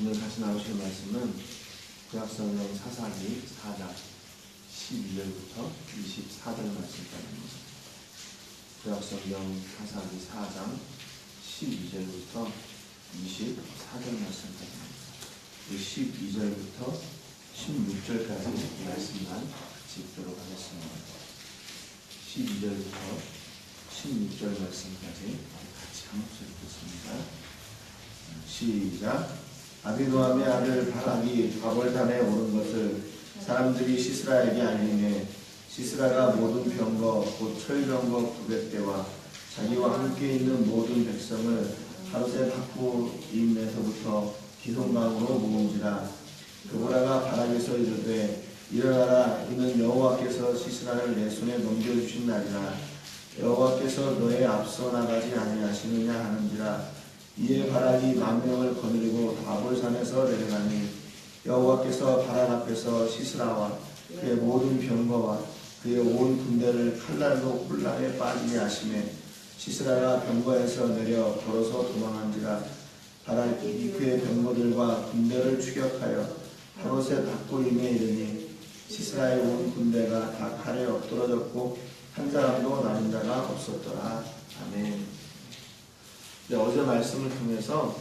오늘 같이 나누실 말씀은 구약성경 사사기 4장 12절부터 24절 말씀까지입니다. 구약성경 사사기 4장 12절부터 24절 말씀까지입니다. 12절부터 16절까지 말씀만 읽도록 하겠습니다. 12절부터 16절 말씀까지 같이 한 목소리 듣습니다. 시작. 아비노함의 아들 바락이 가볼단에 오른 것을 사람들이 시스라에게 알리매 시스라가 모든 병거 곧 철병거 900대와 자기와 함께 있는 모든 백성을 하루새 탁구임에서부터 기송강으로 모은지라. 드보라가 바락에서 이르되 일어나라, 이는 여호와께서 시스라를 내 손에 넘겨주신 날이라. 여호와께서 너의 앞서 나가지 아니하시느냐 하는지라. 이에 바락이 만명을 거느리고 다볼산에서 내려가니 여호와께서 바락 앞에서 시스라와 그의 모든 병거와 그의 온 군대를 칼날로 혼란에 빠지게 하시매 시스라가 병거에서 내려 걸어서 도망한지라. 바락이 그의 병거들과 군대를 추격하여 하롯의 닭고임에 이르니 시스라의 온 군대가 다 칼에 엎드러졌고 한 사람도 남은 자가 없었더라. 아멘. 네, 어제 말씀을 통해서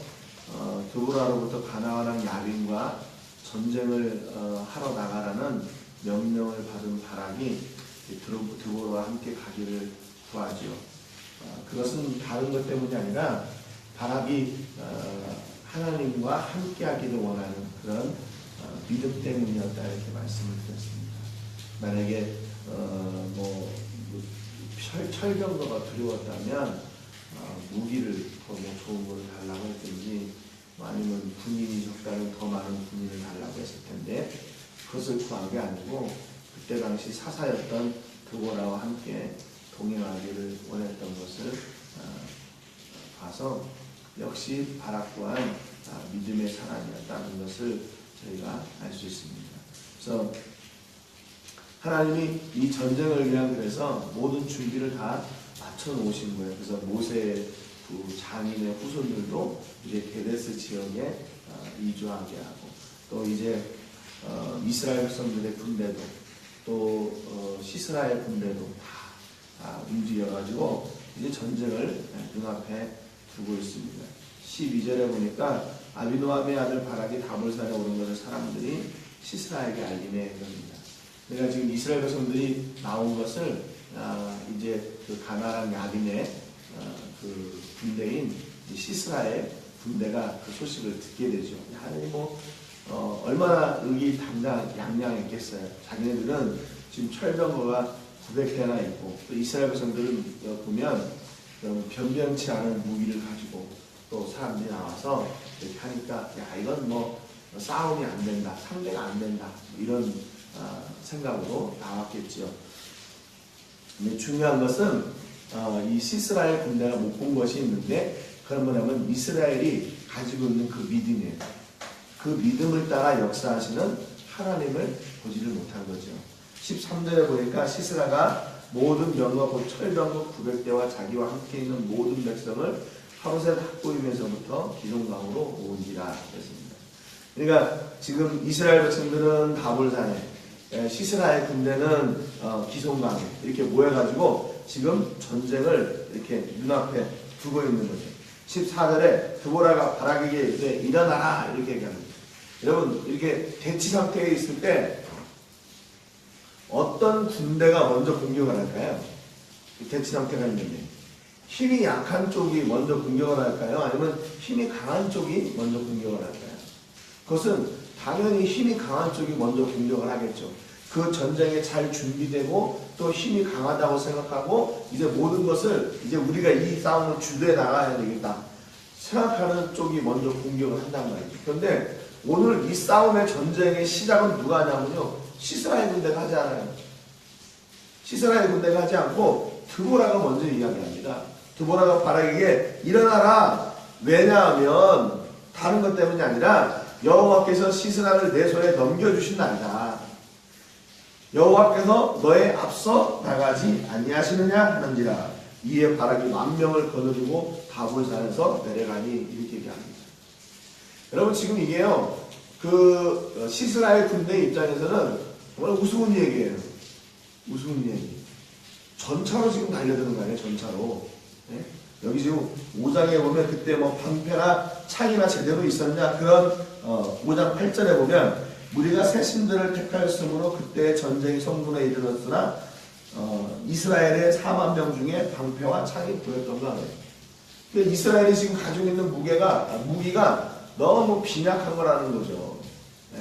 드보라로부터 가나안왕 야빈과 전쟁을 하러 나가라는 명령을 받은 바락이 드보라와 함께 가기를 구하죠. 그것은 다른 것 때문이 아니라 바락이 하나님과 함께 하기를 원하는 그런 믿음 때문이었다, 이렇게 말씀을 드렸습니다. 만약에 철병거가 두려웠다면 무기를 더 좋은 거를 달라고 했든지 아니면 군인이 적다면 더 많은 군인을 달라고 했을 텐데 그것을 구한 게 아니고 그때 당시 사사였던 드보라와 함께 동행하기를 원했던 것을 봐서 역시 바락 또한 믿음의 사람이었다는 것을 저희가 알 수 있습니다. 그래서 하나님이 이 전쟁을 위한 그래서 모든 준비를 다 맞춰 놓으신 거예요. 그래서 모세의 두 장인의 후손들도 이제 게데스 지역에 이주하게 하고 또 이제 이스라엘 백성들의 군대도 또 시스라의 군대도 다 움직여가지고 이제 전쟁을 눈앞에 두고 있습니다. 12절에 보니까 아비노함의 아들 바락이 다볼산에 오른 것을 사람들이 시스라에게 알림해 겁니다. 그러니까 지금 이스라엘 백성들이 나온 것을 이제 그 가나안 야빈의 그 군대인 시스라의 군대가 그 소식을 듣게 되죠. 하나님 얼마나 의기양양했겠어요. 자기네들은 지금 철병거가 900대나 있고 또 이스라엘 백성들은 보면 변변치 않은 무기를 가지고 또 사람들이 나와서 이렇게 하니까 이건 싸움이 안 된다, 상대가 안 된다 이런 생각으로 나왔겠죠. 근데 중요한 것은 이 시스라엘 군대가 못 본 것이 있는데 그건 뭐냐면 이스라엘이 가지고 있는 그 믿음이에요. 그 믿음을 따라 역사하시는 하나님을 보지를 못한 거죠. 13절에 보니까 시스라가 모든 병거 곧 철병거 900대와 자기와 함께 있는 모든 백성을 하루새 탁구임에서부터 기송강으로 모은지라 했습니다. 그러니까 지금 이스라엘 백성들은 다볼산에 시스라의 군대는 기송강에 이렇게 모여가지고 지금 전쟁을 이렇게 눈앞에 두고 있는 거죠. 14절에 드보라가 바락에게 이제 일어나라 이렇게 얘기합니다. 여러분 이렇게 대치 상태에 있을 때 어떤 군대가 먼저 공격을 할까요? 대치 상태가 있는데 힘이 약한 쪽이 먼저 공격을 할까요? 아니면 힘이 강한 쪽이 먼저 공격을 할까요? 그것은 당연히 힘이 강한 쪽이 먼저 공격을 하겠죠. 그 전쟁에 잘 준비되고 또 힘이 강하다고 생각하고 이제 모든 것을 이제 우리가 이 싸움을 주도해 나가야 되겠다 생각하는 쪽이 먼저 공격을 한단 말이죠. 그런데 오늘 이 싸움의 전쟁의 시작은 누가 하냐면요, 시스라의 군대가 하지 않아요. 시스라의 군대가 하지 않고 드보라가 먼저 이야기합니다. 드보라가 바락에게 일어나라. 왜냐하면 다른 것 때문이 아니라 여호와께서 시스라를 내 손에 넘겨주신 날이다. 여호와께서 너의 앞서 나가지 아니하시느냐 하는지라. 이에 바락이 만명을 거느리고 다볼산에서 내려가니 이렇게 얘기합니다. 여러분 지금 이게요, 그 시스라엘 군대 입장에서는 정말 우스운 얘기예요. 우스운 얘기. 전차로 지금 달려드는 거 아니에요, 전차로. 네? 여기 지금 5장에 보면 그때 뭐 방패나 창이나 제대로 있었냐, 그런 5장 8절에 보면 우리가 새 신들을 택하였으므로 그때 전쟁이 성문에 이르렀으나 이스라엘의 4만 명 중에 방패와 창이 보였던가 하네요. 이스라엘이 지금 가지고 있는 무기가 너무 빈약한 거라는 거죠. 네?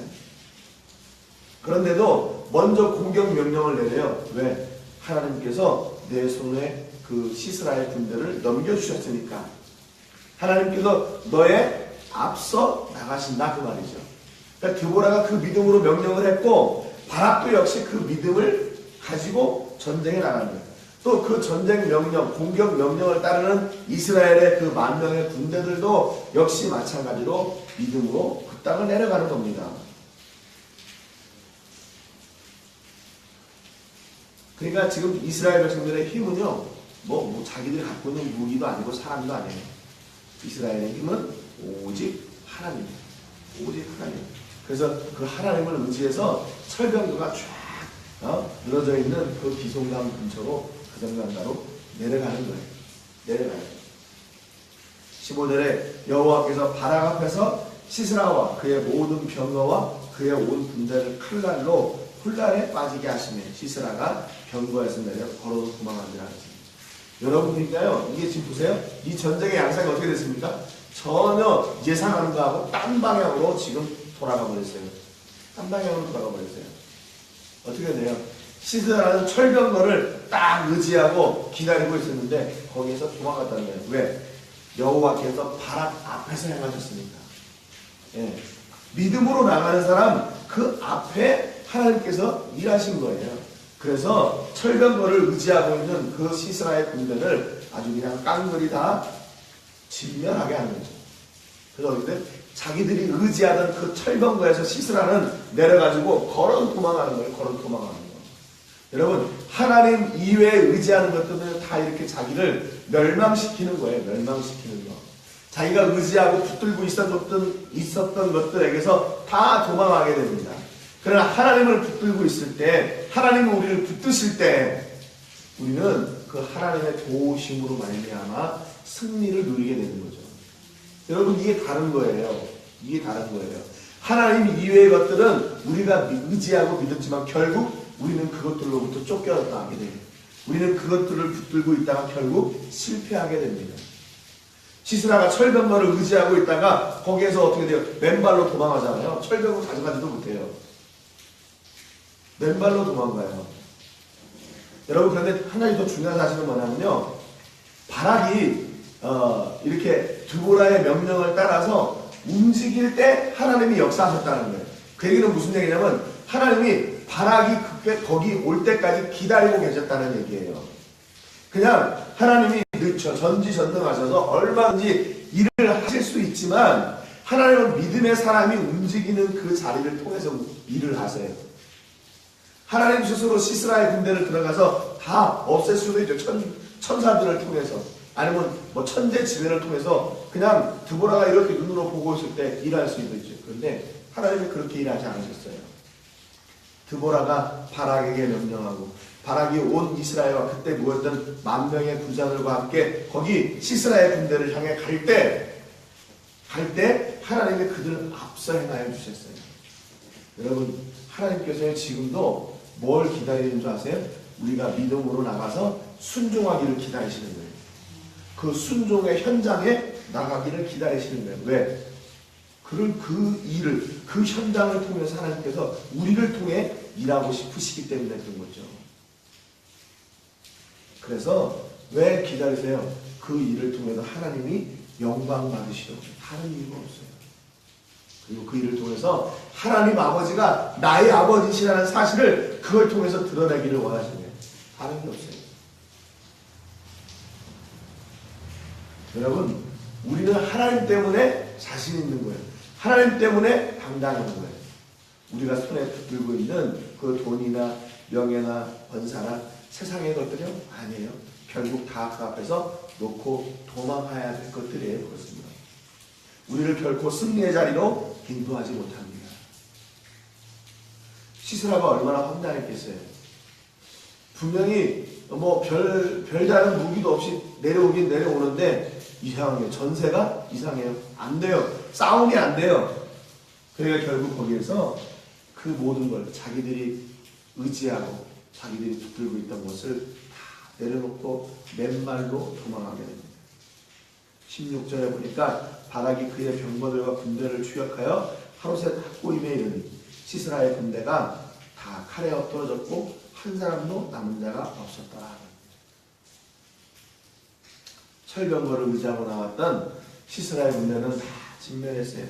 그런데도 먼저 공격 명령을 내려요. 왜? 하나님께서 내 손에 그 시스라엘 군대를 넘겨주셨으니까. 하나님께서 너의 앞서 나가신다 그 말이죠. 그러니까 드보라가 그 믿음으로 명령을 했고, 바락도 역시 그 믿음을 가지고 전쟁에 나가는 거예요. 또 그 전쟁 명령, 공격 명령을 따르는 이스라엘의 그 1만 명의 군대들도 역시 마찬가지로 믿음으로 그 땅을 내려가는 겁니다. 그러니까 지금 이스라엘 백성들의 힘은요, 뭐 자기들이 갖고 있는 무기도 아니고 사람도 아니에요. 이스라엘의 힘은 오직 하나님입니다. 오직 하나님. 그래서 그 하나님을 의지해서 철병도가 쫙 늘어져 있는 그 기송강 근처로 가정강가로 내려가는 거예요. 내려가요. 15절에 여호와께서 바락 앞에서 시스라와 그의 모든 병거와 그의 온 군대를 칼날로 혼란에 빠지게 하시며 시스라가 병거에서 내려 걸어서 도망하니라. 여러분 그러니까요, 이게 지금 보세요. 이 전쟁의 양상이 어떻게 됐습니까? 전혀 예상하는 거하고 딴 방향으로 지금 돌아가 버렸어요. 딴 방향으로 돌아가 버렸어요. 어떻게 돼요? 시스라는 철병거를 딱 의지하고 기다리고 있었는데 거기에서 도망갔다는 거예요. 왜? 여호와께서 바락 앞에서 행하셨으니까. 예. 믿음으로 나가는 사람 그 앞에 하나님께서 일하신 거예요. 그래서 철병거를 의지하고 있는 그 시스라의 군대를 아주 그냥 깡그리 다 진멸하게 하는 거죠. 그래서 어떻게 자기들이 의지하던 그 철병거에서 시스라는 내려가지고 걸어 도망가는 거예요. 걸어 도망가는 거예요. 여러분, 하나님 이외에 의지하는 것들은 다 이렇게 자기를 멸망시키는 거예요. 멸망시키는 거. 자기가 의지하고 붙들고 있었던 것들에게서 다 도망하게 됩니다. 그러나 하나님을 붙들고 있을 때, 하나님은 우리를 붙드실 때 우리는 그 하나님의 도우심으로 말미암아 승리를 누리게 되는 거죠. 여러분, 이게 다른 거예요. 이게 다른 거예요. 하나님 이외의 것들은 우리가 의지하고 믿었지만 결국 우리는 그것들로부터 쫓겨나게 돼요. 우리는 그것들을 붙들고 있다가 결국 실패하게 됩니다. 시스라가 철병거를 의지하고 있다가 거기에서 어떻게 돼요? 맨발로 도망가잖아요. 철병거 가져가지도 못해요. 맨발로 도망가요. 여러분, 그런데 한 가지 더 중요한 사실은 뭐냐면요, 바락이 이렇게 드보라의 명령을 따라서 움직일 때 하나님이 역사하셨다는 거예요. 그 얘기는 무슨 얘기냐면 하나님이 바락이 거기 올 때까지 기다리고 계셨다는 얘기예요. 그냥 하나님이 전지전능하셔서 얼마든지 일을 하실 수 있지만 하나님은 믿음의 사람이 움직이는 그 자리를 통해서 일을 하세요. 하나님 스스로 시스라의 군대를 들어가서 다 없앨 수도 있죠. 천사들을 통해서. 아니면 뭐 천재 지변을 통해서 그냥 드보라가 이렇게 눈으로 보고 있을 때 일할 수도 있죠. 그런데 하나님이 그렇게 일하지 않으셨어요. 드보라가 바락에게 명령하고 바락이 온 이스라엘과 그때 모였던 1만 명의 부자들과 함께 거기 시스라의 군대를 향해 갈 때 하나님이 그들을 앞서 행하여 주셨어요. 여러분, 하나님께서 지금도 뭘 기다리는 줄 아세요? 우리가 믿음으로 나가서 순종하기를 기다리시는 거예요. 그 순종의 현장에 나가기를 기다리시는 거예요. 왜? 그 현장을 통해서 하나님께서 우리를 통해 일하고 싶으시기 때문에 그런 거죠. 그래서 왜 기다리세요? 그 일을 통해서 하나님이 영광 받으시려고. 다른 이유가 없어요. 그리고 그 일을 통해서 하나님 아버지가 나의 아버지시라는 사실을 그걸 통해서 드러내기를 원하시는 거예요. 다른 게 없어요. 여러분, 우리는 하나님 때문에 자신 있는 거예요. 하나님 때문에 당당한 거예요. 우리가 손에 붙들고 있는 그 돈이나 명예나 권사나 세상의 것들이요? 아니에요. 결국 다 그 앞에서 놓고 도망가야 될 것들이에요. 그렇습니다. 우리를 결코 승리의 자리로 인도하지 못합니다. 시스라가 얼마나 황당했겠어요. 분명히 별다른 무기도 없이 내려오긴 내려오는데 이상해요. 전세가 이상해요. 안 돼요. 싸움이 안 돼요. 그러니까 결국 거기에서 그 모든 걸 자기들이 의지하고 자기들이 붙들고 있던 것을 다 내려놓고 맨발로 도망하게 됩니다. 16절에 보니까 바락이 그의 병거들과 군대를 추격하여 하루셋 학고임에 이르니 시스라의 군대가 다 칼에 엎드러졌고 한 사람도 남은 자가 없었더라. 철병거를 의지하고 나왔던 시스라의 군대는 다 진멸했어요.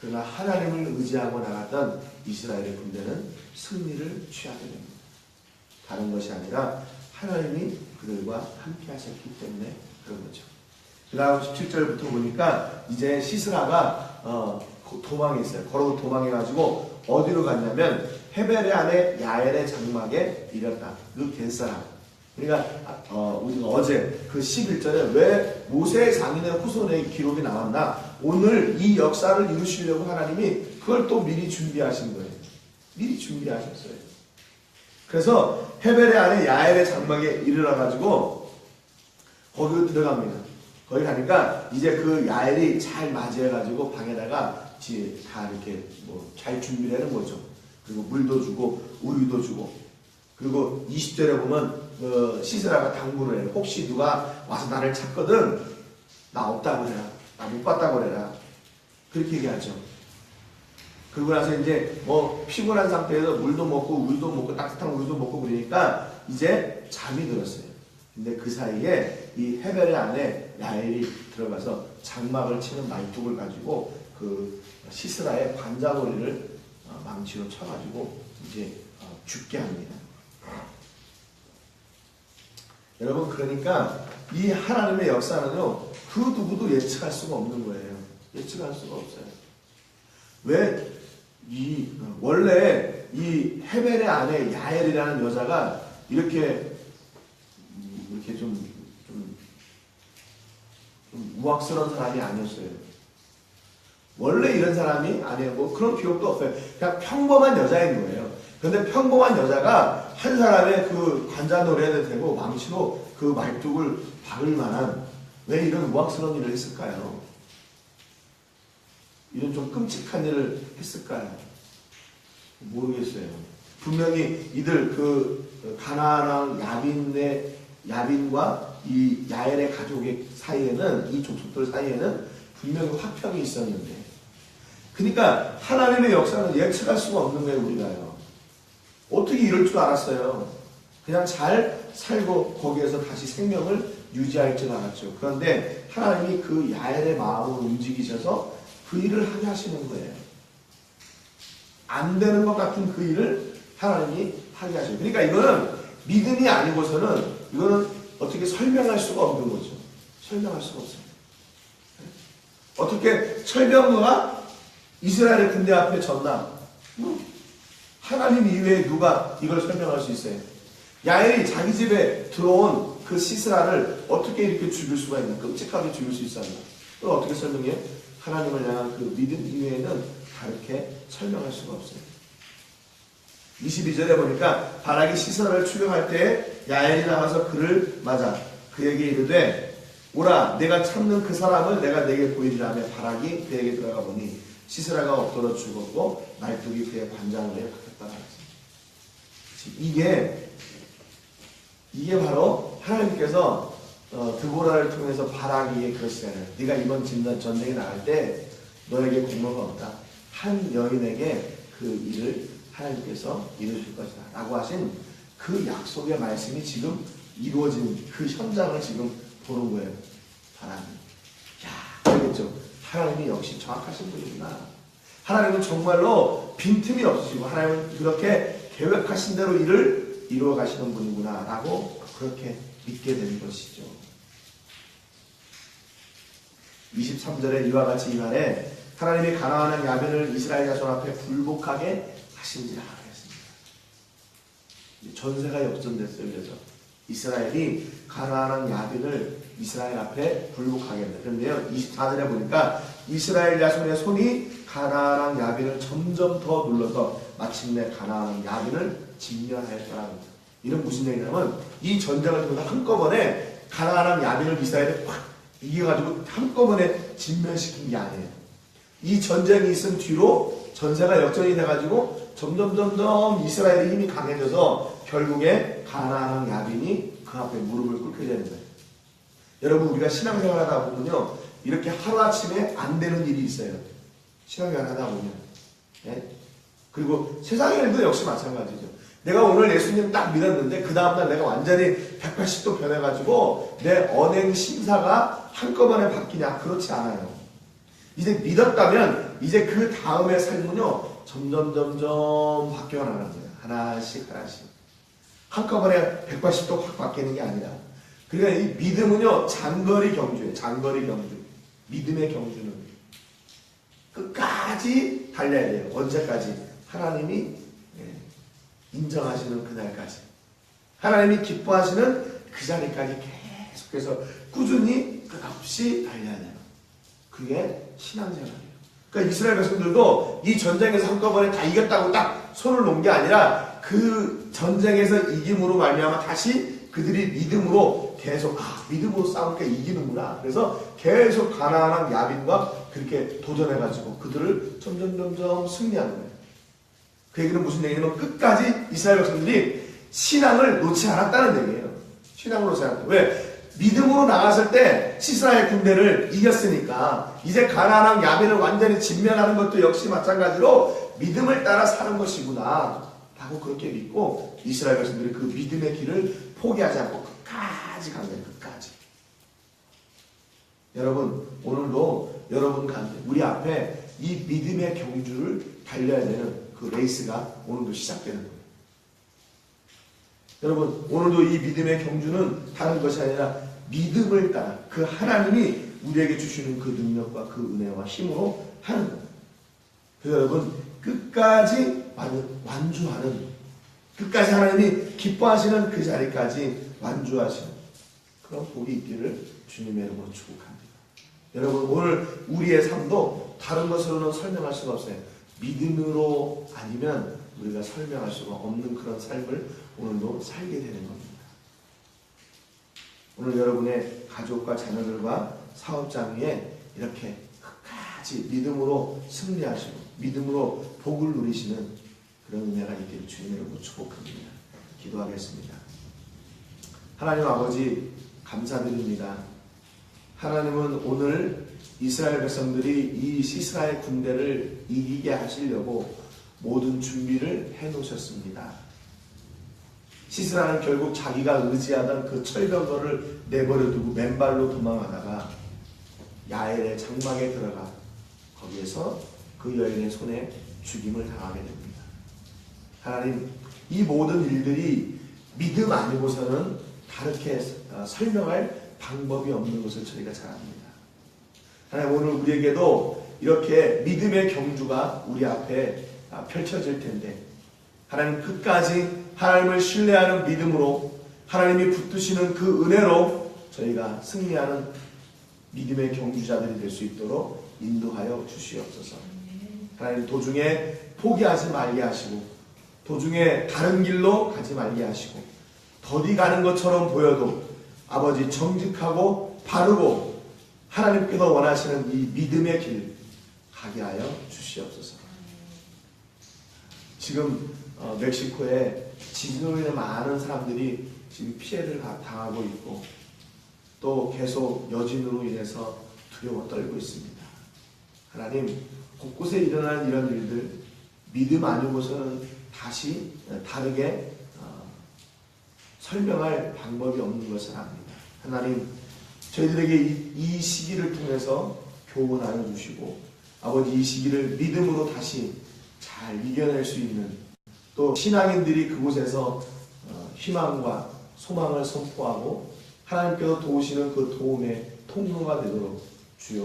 그러나 하나님을 의지하고 나갔던 이스라엘의 군대는 승리를 취하게 됩니다. 다른 것이 아니라 하나님이 그들과 함께 하셨기 때문에 그런 거죠. 그 다음 17절부터 보니까 이제 시스라가 도망했어요. 걸어 도망해가지고 어디로 갔냐면 헤벨의 아내 야엘의 장막에 이르렀다. 그 겟사람. 그러니까 우리가 어제 그 11절에 왜 모세의 장인의 후손의 기록이 나왔나? 오늘 이 역사를 이루시려고 하나님이 그걸 또 미리 준비하신 거예요. 미리 준비하셨어요. 그래서 헤벨의 아내 야엘의 장막에 이르러가지고 거기로 들어갑니다. 거기 가니까 이제 그 야엘이 잘 맞이해가지고 방에다가 다 이렇게 잘 준비를 하는 거죠. 그리고 물도 주고 우유도 주고, 그리고 20절에 보면 시스라가 당부를 해요. 혹시 누가 와서 나를 찾거든 나 없다고 그래라. 나 못 봤다고 그래라. 그렇게 얘기하죠. 그러고 나서 이제 피곤한 상태에서 물도 먹고 우유도 먹고 따뜻한 우유도 먹고 그러니까 이제 잠이 들었어요. 근데 그 사이에 이 헤벨의 아내 야엘이 들어가서 장막을 치는 말뚝을 가지고 그 시스라의 관자놀이를 망치로 쳐가지고 이제 죽게 합니다. 여러분, 그러니까 이 하나님의 역사는요, 그 누구도 예측할 수가 없는 거예요. 예측할 수가 없어요. 왜? 원래 이 헤벨의 아내 야엘이라는 여자가 이렇게 좀 우악스러운 사람이 아니었어요. 원래 이런 사람이 아니고 그런 기록도 없어요. 그냥 평범한 여자인 거예요. 그런데 평범한 여자가 한 사람의 그 관자놀이해도 되고 망치로 그 말뚝을 박을 만한 왜 이런 우악스러운 일을 했을까요? 이런 좀 끔찍한 일을 했을까요? 모르겠어요. 분명히 이들 가나안 야빈과 이 야엘의 가족의 사이에는, 이 족속들 사이에는 분명히 화평이 있었는데, 그러니까 하나님의 역사는 예측할 수가 없는 거예요. 우리가요. 어떻게 이럴 줄 알았어요? 그냥 잘 살고 거기에서 다시 생명을 유지할 줄 알았죠. 그런데 하나님이 그 야엘의 마음을 움직이셔서 그 일을 하게 하시는 거예요. 안 되는 것 같은 그 일을 하나님이 하게 하셔요. 그러니까 이거는 믿음이 아니고서는 이거는 어떻게 설명할 수가 없는 거죠. 설명할 수가 없어요. 어떻게 철병거가 이스라엘의 군대 앞에 졌나? 하나님 이외에 누가 이걸 설명할 수 있어요? 야엘이 자기 집에 들어온 그 시스라를 어떻게 이렇게 죽일 수가 있나? 끔찍하게 죽일 수 있었나? 그걸 어떻게 설명해요? 하나님을 향한 그 믿음 이외에는 다르게 설명할 수가 없어요. 22절에 보니까 바락이 시스라를 추격할 때 야엘이 나와서 그를 맞아 그에게 이르되 오라 내가 찾는 그 사람을 내가 내게 보이리라 하며 바락이 그에게 들어가 보니 시스라가 엎드러 죽었고 말뚝이 그의 관자놀이에 박혔다라 했습니다. 이게 바로 하나님께서 드보라를 통해서 바락에게 그러시잖아요. 네가 이번 전쟁에 나갈 때 너에게 공로가 없다. 한 여인에게 그 일을 하나님께서 이루실 것이다 라고 하신 그 약속의 말씀이 지금 이루어진 그 현장을 지금 보는 거예요. 바람이. 알겠죠? 하나님이 역시 정확하신 분이구나. 하나님은 정말로 빈틈이 없으시고 하나님은 그렇게 계획하신 대로 일을 이루어 가시는 분이구나 라고 그렇게 믿게 된 것이죠. 23절에 이와 같이 이말에 하나님이 가나안 야빈을 이스라엘 자손 앞에 굴복하게 하신지라 했습니다. 전세가 역전됐어요. 그래서 이스라엘이 가나안 야빈을 이스라엘 앞에 굴복하게 됩니다. 그런데요 24절에 보니까 이스라엘 자손의 손이 가나안 야빈을 점점 더 눌러서 마침내 가나안 야빈을 진멸하였더라는 겁니다. 이런 무슨 얘기냐면 이 전쟁을 통해서 한꺼번에 가나안 야빈을 이스라엘이 확 이겨가지고 한꺼번에 진멸시킨 게 아니에요. 이 전쟁이 있은 뒤로 전세가 역전이 돼가지고 점점 이스라엘의 힘이 강해져서 결국에 가나안 야빈이 그 앞에 무릎을 꿇게 되는 거예요. 여러분 우리가 신앙생활 하다 보면요 이렇게 하루아침에 안 되는 일이 있어요. 신앙생활 하다 보면. 예? 그리고 세상의 일도 역시 마찬가지죠. 내가 오늘 예수님 딱 믿었는데 그 다음날 내가 완전히 180도 변해가지고 내 언행 심사가 한꺼번에 바뀌냐? 그렇지 않아요. 이제 믿었다면 이제 그 다음의 삶은요 점점 바뀌어나가는 거예요. 하나씩 한꺼번에 180도 확 바뀌는 게 아니라 그러니까 이 믿음은요 장거리 경주예요. 장거리 경주. 믿음의 경주는 끝까지 달려야 돼요. 언제까지? 하나님이 인정하시는 그날까지, 하나님이 기뻐하시는 그 자리까지 계속해서 꾸준히 끝없이 달려야 돼요. 그게 신앙생활이에요. 그러니까 이스라엘 백성들도 이 전쟁에서 한꺼번에 다 이겼다고 딱 손을 놓은 게 아니라 그 전쟁에서 이김으로 말미암아 다시 그들이 믿음으로 계속 믿음으로 싸우니까 이기는구나. 그래서 계속 가나안 야빈과 그렇게 도전해가지고 그들을 점점 승리하는 거예요. 그 얘기는 무슨 얘기냐면 끝까지 이스라엘 백성들이 신앙을 놓지 않았다는 얘기예요. 신앙을 놓지 않았다. 왜? 믿음으로 나갔을 때 이스라엘 군대를 이겼으니까 이제 가나안 야빈을 완전히 진멸하는 것도 역시 마찬가지로 믿음을 따라 사는 것이구나 라고 그렇게 믿고 이스라엘 백성들이 그 믿음의 길을 포기하지 않고 끝까지 간 거예요. 끝까지. 여러분 오늘도 여러분 가운데 우리 앞에 이 믿음의 경주를 달려야 되는 그 레이스가 오늘도 시작되는 거예요. 여러분 오늘도 이 믿음의 경주는 다른 것이 아니라 믿음을 따라 그 하나님이 우리에게 주시는 그 능력과 그 은혜와 힘으로 하는 거예요. 그래서 여러분 끝까지 완주하는, 끝까지 하나님이 기뻐하시는 그 자리까지 완주하시는 그런 복이 있기를 주님의 이름으로 축복합니다. 여러분 오늘 우리의 삶도 다른 것으로는 설명할 수가 없어요. 믿음으로 아니면 우리가 설명할 수가 없는 그런 삶을 오늘도 살게 되는 겁니다. 오늘 여러분의 가족과 자녀들과 사업장 위에 이렇게 끝까지 믿음으로 승리하시고 믿음으로 복을 누리시는 그런 은혜가 있기를 주님의 이름으로 축복합니다. 기도하겠습니다. 하나님 아버지 감사드립니다. 하나님은 오늘 이스라엘 백성들이 이 이스라엘 군대를 이기게 하시려고 모든 준비를 해놓으셨습니다. 시스라는 결국 자기가 의지하던 그 철벽을 내버려두고 맨발로 도망하다가 야엘의 장막에 들어가 거기에서 그 여인의 손에 죽임을 당하게 됩니다. 하나님 이 모든 일들이 믿음 아니고서는 다르게 설명할 방법이 없는 것을 저희가 잘 압니다. 하나님 오늘 우리에게도 이렇게 믿음의 경주가 우리 앞에 펼쳐질 텐데 하나님 끝까지 하나님을 신뢰하는 믿음으로 하나님이 붙드시는 그 은혜로 저희가 승리하는 믿음의 경주자들이 될 수 있도록 인도하여 주시옵소서. 하나님 도중에 포기하지 말게 하시고 도중에 다른 길로 가지 말게 하시고 더디 가는 것처럼 보여도 아버지 정직하고 바르고 하나님께서 원하시는 이 믿음의 길 가게 하여 주시옵소서. 지금 멕시코에 지진으로 인해 많은 사람들이 지금 피해를 당하고 있고 또 계속 여진으로 인해서 두려워 떨고 있습니다. 하나님 곳곳에 일어나는 이런 일들 믿음 아니고서는 다시 다르게 설명할 방법이 없는 것을 압니다. 하나님 저희들에게 이 시기를 통해서 교훈하여 주시고 아버지 이 시기를 믿음으로 다시 잘 이겨낼 수 있는 또 신앙인들이 그곳에서 희망과 소망을 선포하고 하나님께서 도우시는 그 도움의 통로가 되도록 주여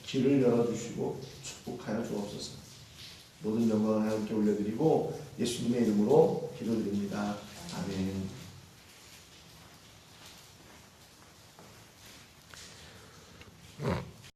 길을 열어주시고 축복하여 주옵소서. 모든 영광을 하나님께 올려드리고 예수님의 이름으로 기도드립니다. 아멘.